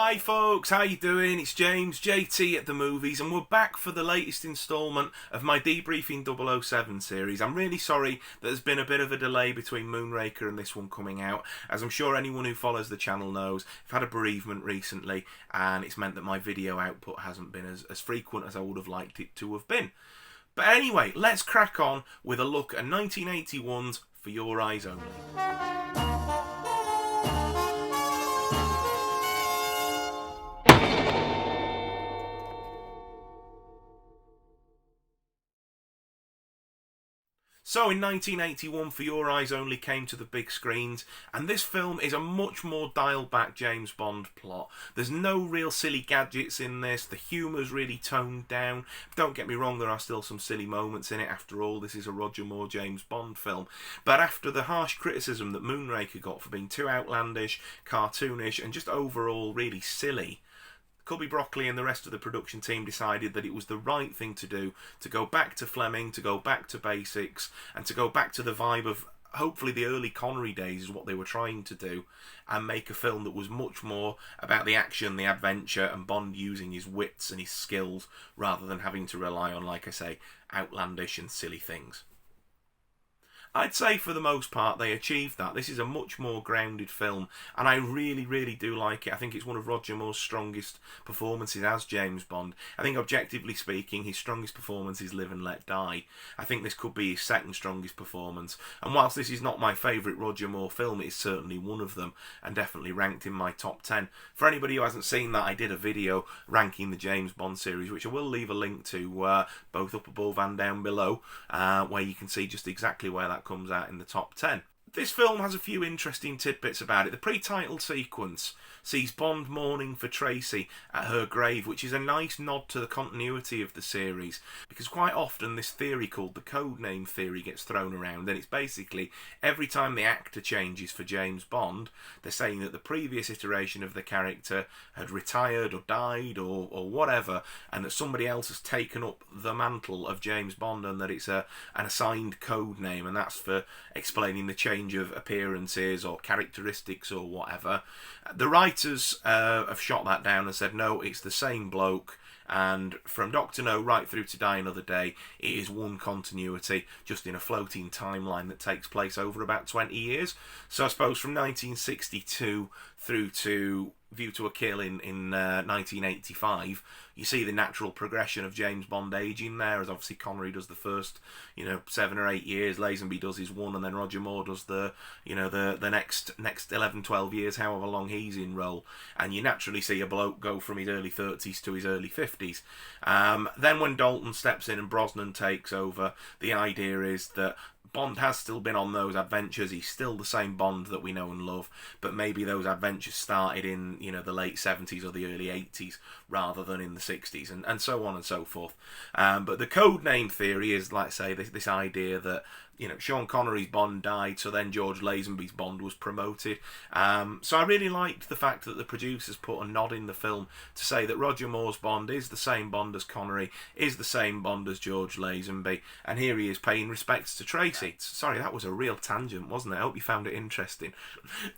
Hi folks, how you doing? It's James, JT at the movies, and we're back for the latest instalment of my Debriefing 007 series. I'm really sorry that there's been a bit of a delay between Moonraker and this one coming out. As I'm sure anyone who follows the channel knows, I've had a bereavement recently, and it's meant that my video output hasn't been as frequent as I would have liked it to have been. But anyway, let's crack on with a look at 1981's For Your Eyes Only. So in 1981, For Your Eyes Only came to the big screens, and this film is a much more dialed-back James Bond plot. There's no real silly gadgets in this, the humour's really toned down. Don't get me wrong, there are still some silly moments in it. After all, this is a Roger Moore James Bond film. But after the harsh criticism that Moonraker got for being too outlandish, cartoonish, and just overall really silly, Cubby Broccoli and the rest of the production team decided that it was the right thing to do, to go back to Fleming, to go back to basics, and to go back to the vibe of hopefully the early Connery days is what they were trying to do, and make a film that was much more about the action, the adventure, and Bond using his wits and his skills rather than having to rely on, like I say, outlandish and silly things. I'd say for the most part they achieved that. This is a much more grounded film, and I really do like it. I think it's one of Roger Moore's strongest performances as James Bond. I think objectively speaking, his strongest performance is Live and Let Die. I think this could be his second strongest performance, and whilst this is not my favourite Roger Moore film, it is certainly one of them, and definitely ranked in my top 10. For anybody who hasn't seen that, I did a video ranking the James Bond series, which I will leave a link to both up above and down below, where you can see just exactly where that comes out in the top 10. This film has a few interesting tidbits about it. The pre-title sequence sees Bond mourning for Tracy at her grave, which is a nice nod to the continuity of the series, because quite often this theory called the codename theory gets thrown around, and it's basically every time the actor changes for James Bond, they're saying that the previous iteration of the character had retired or died or whatever, and that somebody else has taken up the mantle of James Bond, and that it's an assigned code name, and that's for explaining the change of appearances or characteristics or whatever. The writers have shot that down and said no, it's the same bloke, and from Dr. No right through to Die Another Day, it is one continuity, just in a floating timeline that takes place over about 20 years. So I suppose from 1962 through to View to a Kill in 1985, you see the natural progression of James Bond aging there, as obviously Connery does the first 7 or 8 years, Lazenby does his one, and then Roger Moore does the next 11-12 years, however long he's in role, and you naturally see a bloke go from his early 30s to his early 50s. Then when Dalton steps in and Brosnan takes over, the idea is that Bond has still been on those adventures. He's still the same Bond that we know and love, but maybe those adventures started in the late 70s or the early 80s rather than in the 60s, and so on and so forth. But the codename theory is, like I say, this idea that Sean Connery's Bond died, so then George Lazenby's Bond was promoted. So I really liked the fact that the producers put a nod in the film to say that Roger Moore's Bond is the same Bond as Connery, is the same Bond as George Lazenby, and here he is paying respects to Tracy. Sorry, that was a real tangent, wasn't it? I hope you found it interesting.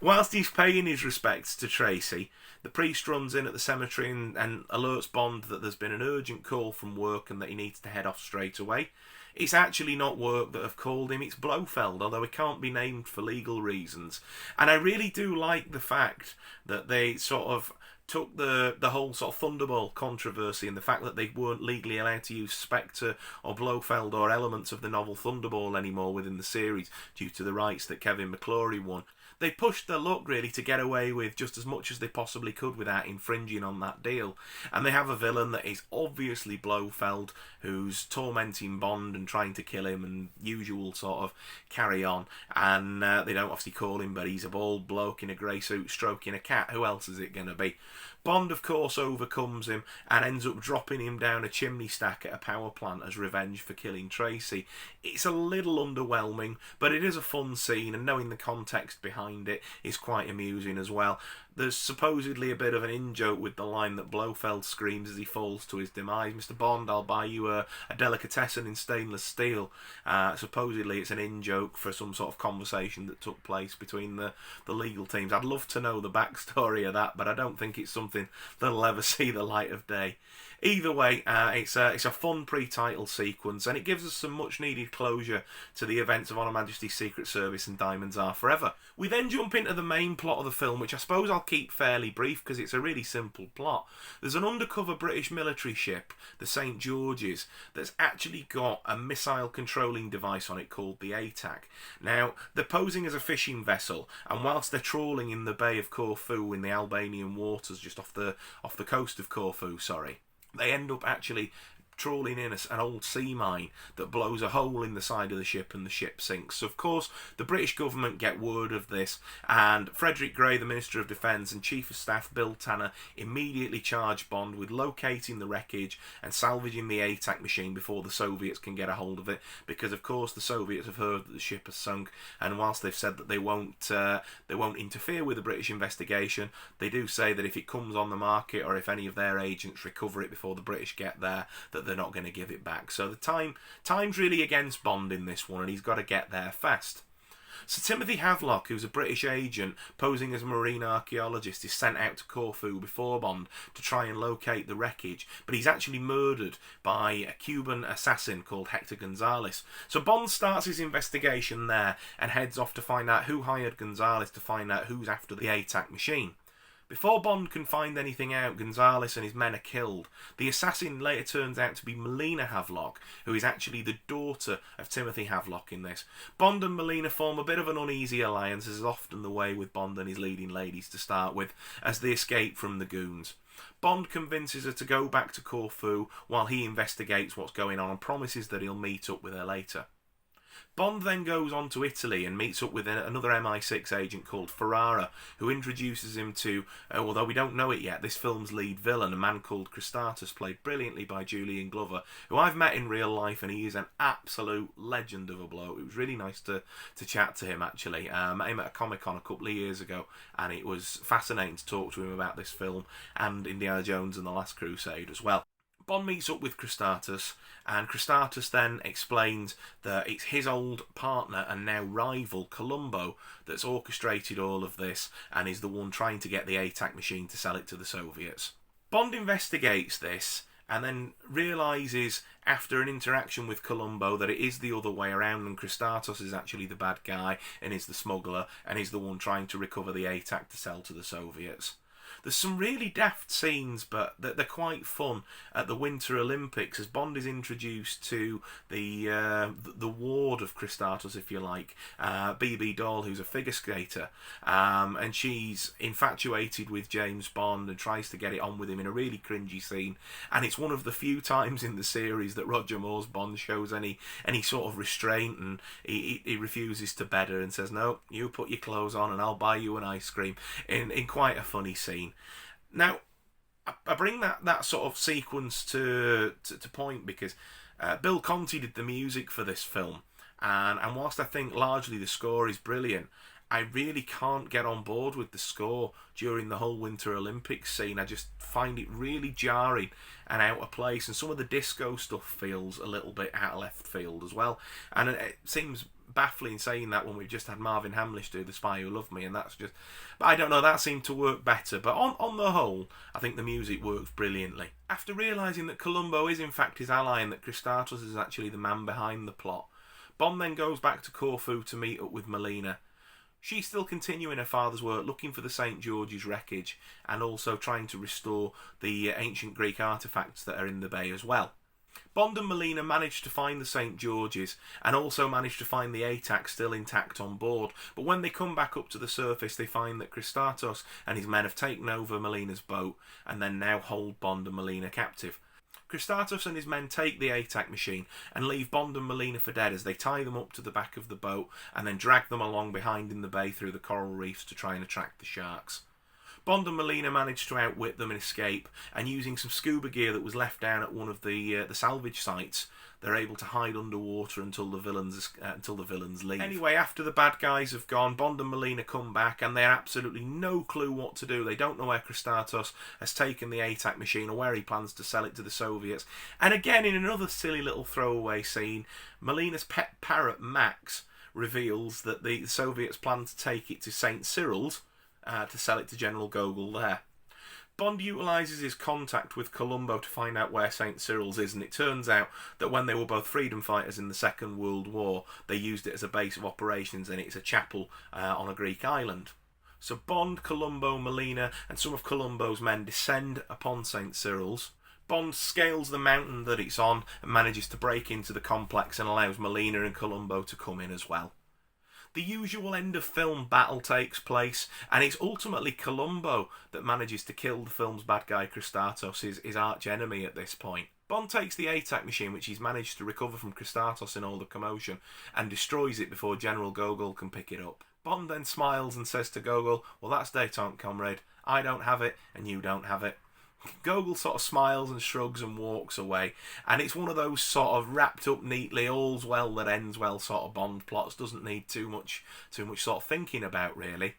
Whilst he's paying his respects to Tracy, the priest runs in at the cemetery and alerts Bond that there's been an urgent call from work and that he needs to head off straight away. It's actually not work that have called him, it's Blofeld, although it can't be named for legal reasons. And I really do like the fact that they sort of took the whole sort of Thunderball controversy and the fact that they weren't legally allowed to use Spectre or Blofeld or elements of the novel Thunderball anymore within the series due to the rights that Kevin McClory won. They pushed their luck really to get away with just as much as they possibly could without infringing on that deal. And they have a villain that is obviously Blofeld, who's tormenting Bond and trying to kill him and usual sort of carry on. And they don't obviously call him, but he's a bald bloke in a grey suit stroking a cat. Who else is it going to be? Bond, of course, overcomes him and ends up dropping him down a chimney stack at a power plant as revenge for killing Tracy. It's a little underwhelming, but it is a fun scene, and knowing the context behind it is quite amusing as well. There's supposedly a bit of an in-joke with the line that Blofeld screams as he falls to his demise, "Mr. Bond, I'll buy you a delicatessen in stainless steel." Supposedly it's an in-joke for some sort of conversation that took place between the legal teams. I'd love to know the backstory of that, but I don't think it's something that'll ever see the light of day. Either way, it's a fun pre-title sequence, and it gives us some much-needed closure to the events of On Her Majesty's Secret Service and Diamonds Are Forever. We then jump into the main plot of the film, which I suppose I'll keep fairly brief because it's a really simple plot. There's an undercover British military ship, the St. George's, that's actually got a missile-controlling device on it called the ATAC. Now, they're posing as a fishing vessel, and whilst they're trawling in the Bay of Corfu in the Albanian waters, just off the coast of Corfu, they end up actually trawling in an old sea mine that blows a hole in the side of the ship, and the ship sinks. So of course the British government get word of this, and Frederick Grey, the Minister of Defence, and Chief of Staff Bill Tanner immediately charge Bond with locating the wreckage and salvaging the ATAC machine before the Soviets can get a hold of it, because of course the Soviets have heard that the ship has sunk, and whilst they've said that they won't interfere with the British investigation, they do say that if it comes on the market, or if any of their agents recover it before the British get there, that they're not going to give it back. So the time's really against Bond in this one, and he's got to get there fast. Sir Timothy Havelock, who's a British agent posing as a marine archaeologist, is sent out to Corfu before Bond to try and locate the wreckage, but he's actually murdered by a Cuban assassin called Hector Gonzalez. So Bond starts his investigation there and heads off to find out who hired Gonzalez, to find out who's after the ATAC machine. Before Bond can find anything out, Gonzalez and his men are killed. The assassin later turns out to be Melina Havelock, who is actually the daughter of Timothy Havelock in this. Bond and Melina form a bit of an uneasy alliance, as is often the way with Bond and his leading ladies to start with, as they escape from the goons. Bond convinces her to go back to Corfu while he investigates what's going on, and promises that he'll meet up with her later. Bond then goes on to Italy and meets up with another MI6 agent called Ferrara, who introduces him to, although we don't know it yet, this film's lead villain, a man called Christatus, played brilliantly by Julian Glover, who I've met in real life, and he is an absolute legend of a bloke. It was really nice to chat to him, actually. I met him at a Comic-Con a couple of years ago, and it was fascinating to talk to him about this film and Indiana Jones and the Last Crusade as well. Bond meets up with Christatus, and Christatus then explains that it's his old partner and now rival, Columbo, that's orchestrated all of this and is the one trying to get the ATAC machine to sell it to the Soviets. Bond investigates this and then realises after an interaction with Columbo that it is the other way around, and Christatus is actually the bad guy and is the smuggler and is the one trying to recover the ATAC to sell to the Soviets. There's some really daft scenes, but they're quite fun at the Winter Olympics, as Bond is introduced to the ward of Christatus, if you like, BB Doll, who's a figure skater, and she's infatuated with James Bond and tries to get it on with him in a really cringy scene. And it's one of the few times in the series that Roger Moore's Bond shows any sort of restraint, and he refuses to bed her and says, "No, you put your clothes on and I'll buy you an ice cream," in quite a funny scene. Now, I bring that sort of sequence to point because Bill Conti did the music for this film, and whilst I think largely the score is brilliant, I really can't get on board with the score during the whole Winter Olympics scene. I just find it really jarring and out of place, and some of the disco stuff feels a little bit out of left field as well, and it seems baffling saying that when we've just had Marvin Hamlish do The Spy Who Loved Me, and that's just, but I don't know, that seemed to work better. But on the whole, I think the music works brilliantly. After realising that Columbo is in fact his ally and that Christatus is actually the man behind the plot, Bond then goes back to Corfu to meet up with Melina. She's still continuing her father's work, looking for the St. George's wreckage and also trying to restore the ancient Greek artefacts that are in the bay as well. Bond and Melina manage to find the St. George's and also manage to find the ATAC still intact on board, but when they come back up to the surface they find that Christatus and his men have taken over Melina's boat and then now hold Bond and Melina captive. Christatus and his men take the ATAC machine and leave Bond and Melina for dead as they tie them up to the back of the boat and then drag them along behind in the bay through the coral reefs to try and attract the sharks. Bond and Melina manage to outwit them and escape, and using some scuba gear that was left down at one of the salvage sites, they're able to hide underwater until the villains leave. Anyway, after the bad guys have gone, Bond and Melina come back, and they have absolutely no clue what to do. They don't know where Kristatos has taken the ATAC machine or where he plans to sell it to the Soviets. And again, in another silly little throwaway scene, Melina's pet parrot Max reveals that the Soviets plan to take it to St. Cyril's to sell it to General Gogol there. Bond utilises his contact with Columbo to find out where St. Cyril's is, and it turns out that when they were both freedom fighters in the Second World War, they used it as a base of operations, and it's a chapel on a Greek island. So Bond, Columbo, Melina, and some of Columbo's men descend upon St. Cyril's. Bond scales the mountain that it's on and manages to break into the complex and allows Melina and Columbo to come in as well. The usual end of film battle takes place, and it's ultimately Columbo that manages to kill the film's bad guy Kristatos, his arch enemy at this point. Bond takes the ATAC machine, which he's managed to recover from Kristatos in all the commotion, and destroys it before General Gogol can pick it up. Bond then smiles and says to Gogol, "Well, that's détente, comrade. I don't have it, and you don't have it." Gogol sort of smiles and shrugs and walks away, and it's one of those sort of wrapped up neatly, all's well that ends well sort of Bond plots. Doesn't need too much sort of thinking about, really.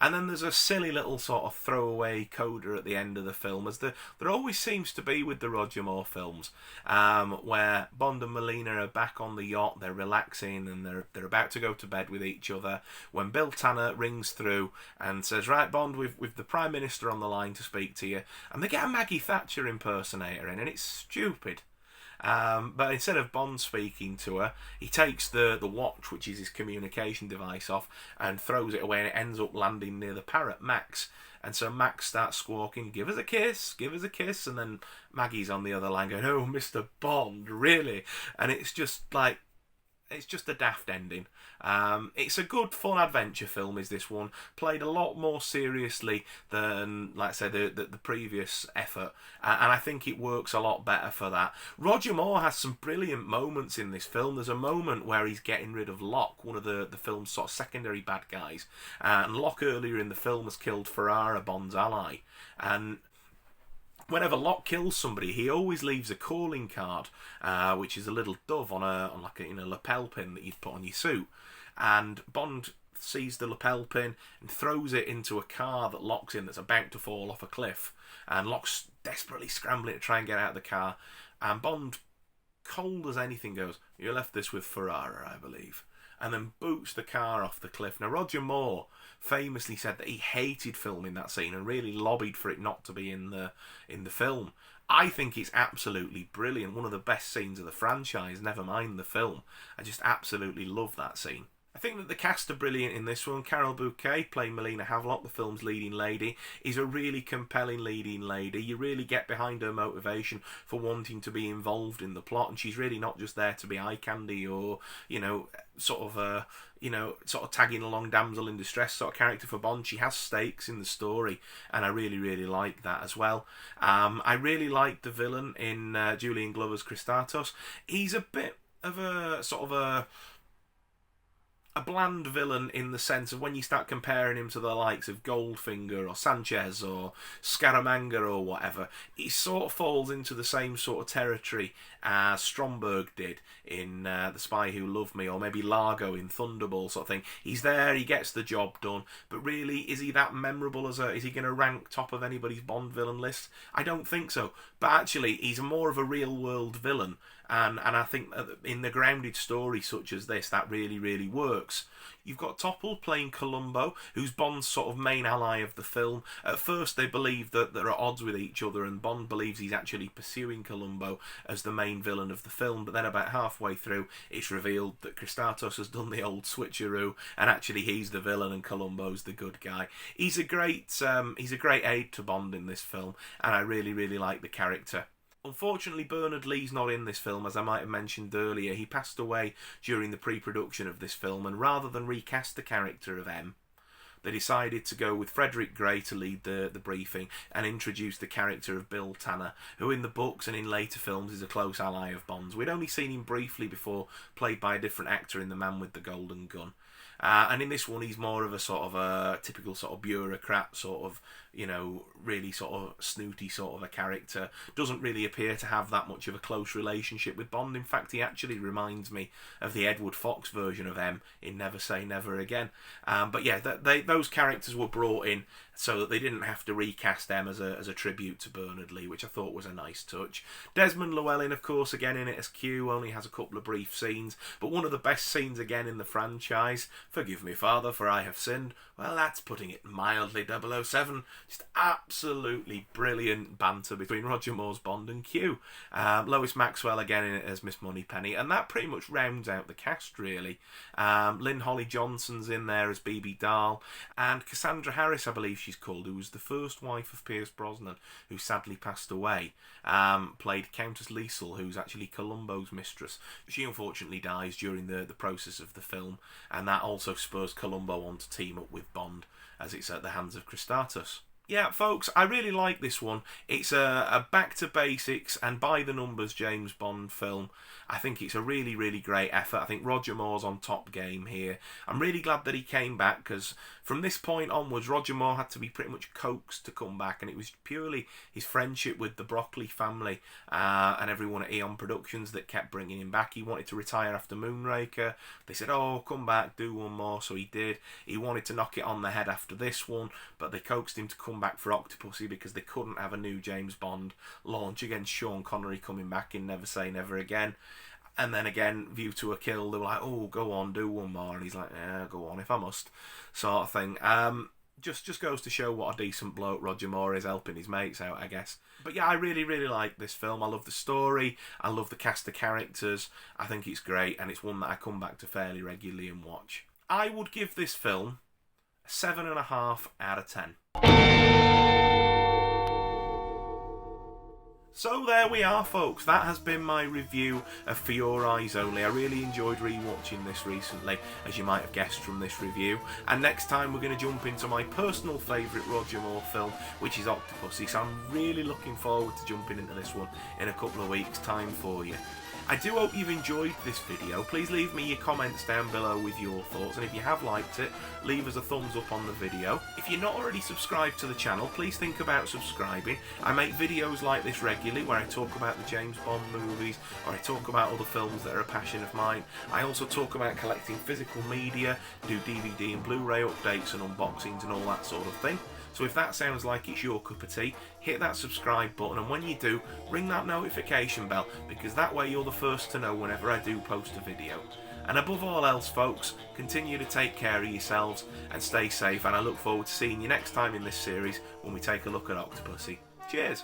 And then there's a silly little sort of throwaway coda at the end of the film, as there always seems to be with the Roger Moore films, where Bond and Melina are back on the yacht, they're relaxing, and they're about to go to bed with each other, when Bill Tanner rings through and says, "Right, Bond, we've the Prime Minister on the line to speak to you," and they get a Maggie Thatcher impersonator in, and it's stupid. But instead of Bond speaking to her, he takes the watch, which is his communication device, off and throws it away, and it ends up landing near the parrot Max. And so Max starts squawking, "Give us a kiss, give us a kiss," and then Maggie's on the other line going, "Oh, Mr. Bond, really?" And it's just like, it's just a daft ending. It's a good, fun adventure film, is this one. Played a lot more seriously than, like I said, the previous effort. And I think it works a lot better for that. Roger Moore has some brilliant moments in this film. There's a moment where he's getting rid of Locke, one of the film's sort of secondary bad guys. And Locke earlier in the film has killed Ferrara, Bond's ally. And whenever Locke kills somebody, he always leaves a calling card, which is a little dove on like a lapel pin that you'd put on your suit. And Bond sees the lapel pin and throws it into a car that Locke's in that's about to fall off a cliff. And Locke's desperately scrambling to try and get out of the car. And Bond, cold as anything, goes, "You left this with Ferrara, I believe," and then boots the car off the cliff. Now, Roger Moore famously said that he hated filming that scene and really lobbied for it not to be in the film. I think it's absolutely brilliant. One of the best scenes of the franchise, never mind the film. I just absolutely love that scene. I think that the cast are brilliant in this one. Carol Bouquet, playing Melina Havelock, the film's leading lady, is a really compelling leading lady. You really get behind her motivation for wanting to be involved in the plot, and she's really not just there to be eye candy or, sort of tagging along damsel in distress sort of character for Bond. She has stakes in the story, and I really, really like that as well. I really like the villain in Julian Glover's Kristatos. He's a bit of a sort of a bland villain in the sense of when you start comparing him to the likes of Goldfinger or Sanchez or Scaramanga or whatever, he sort of falls into the same sort of territory as Stromberg did in The Spy Who Loved Me, or maybe Largo in Thunderball sort of thing. He's there, he gets the job done, but really, is he that memorable is he going to rank top of anybody's Bond villain list? I don't think so. But actually, he's more of a real world villain. And I think in the grounded story such as this, that really, really works. You've got Topol playing Columbo, who's Bond's sort of main ally of the film. At first, they believe that they're at odds with each other, and Bond believes he's actually pursuing Columbo as the main villain of the film. But then about halfway through, it's revealed that Kristatos has done the old switcheroo, and actually he's the villain and Columbo's the good guy. He's a great aid to Bond in this film, and I really, really like the character. Unfortunately, Bernard Lee's not in this film, as I might have mentioned earlier. He passed away during the pre-production of this film, and rather than recast the character of M, they decided to go with Frederick Gray to lead the briefing and introduce the character of Bill Tanner, who in the books and in later films is a close ally of Bond's. We'd only seen him briefly before, played by a different actor in The Man with the Golden Gun. And in this one, he's more of a sort of a typical sort of bureaucrat, sort of, you know, really sort of snooty sort of a character. Doesn't really appear to have that much of a close relationship with Bond. In fact, he actually reminds me of the Edward Fox version of M in Never Say Never Again. But yeah, those characters were brought in so that they didn't have to recast them as a tribute to Bernard Lee, which I thought was a nice touch. Desmond Llewellyn, of course, again in it as Q, only has a couple of brief scenes, but one of the best scenes again in the franchise. Forgive me, Father, for I have sinned. Well, that's putting it mildly. 007. Just absolutely brilliant banter between Roger Moore's Bond and Q. Lois Maxwell again in it as Miss Moneypenny, and that pretty much rounds out the cast, really. Lynn Holly Johnson's in there as BB Dahl, and Cassandra Harris, I believe she's called, who was the first wife of Pierce Brosnan, who sadly passed away, played Countess Liesel, who's actually Columbo's mistress. She unfortunately dies during the process of the film, and that also spurs Columbo on to team up with Bond, as it's at the hands of Christatus. Yeah, folks, I really like this one. It's a back-to-basics and by-the-numbers James Bond film. I think it's a really, really great effort. I think Roger Moore's on top game here. I'm really glad that he came back, because from this point onwards, Roger Moore had to be pretty much coaxed to come back, and it was purely his friendship with the Broccoli family and everyone at Eon Productions that kept bringing him back. He wanted to retire after Moonraker. They said, oh, come back, do one more, so he did. He wanted to knock it on the head after this one, but they coaxed him to come back for Octopussy because they couldn't have a new James Bond launch against Sean Connery coming back in Never Say Never Again. And then again, View to a Kill, they were like, oh, go on, do one more. And he's like, yeah, go on if I must, sort of thing. Just goes to show what a decent bloke Roger Moore is, helping his mates out, I guess. But yeah, I really, really like this film. I love the story. I love the cast of characters. I think it's great, and it's one that I come back to fairly regularly and watch. I would give this film a 7.5 out of 10. So there we are, folks. That has been my review of For Your Eyes Only. I really enjoyed rewatching this recently, as you might have guessed from this review. And next time we're going to jump into my personal favourite Roger Moore film, which is Octopussy. So I'm really looking forward to jumping into this one in a couple of weeks' time for you. I do hope you've enjoyed this video. Please leave me your comments down below with your thoughts, and if you have liked it, leave us a thumbs up on the video. If you're not already subscribed to the channel, please think about subscribing. I make videos like this regularly where I talk about the James Bond movies, or I talk about other films that are a passion of mine. I also talk about collecting physical media, do DVD and Blu-ray updates and unboxings and all that sort of thing. So if that sounds like it's your cup of tea, hit that subscribe button, and when you do, ring that notification bell, because that way you're the first to know whenever I do post a video. And above all else, folks, continue to take care of yourselves and stay safe, and I look forward to seeing you next time in this series when we take a look at Octopussy. Cheers!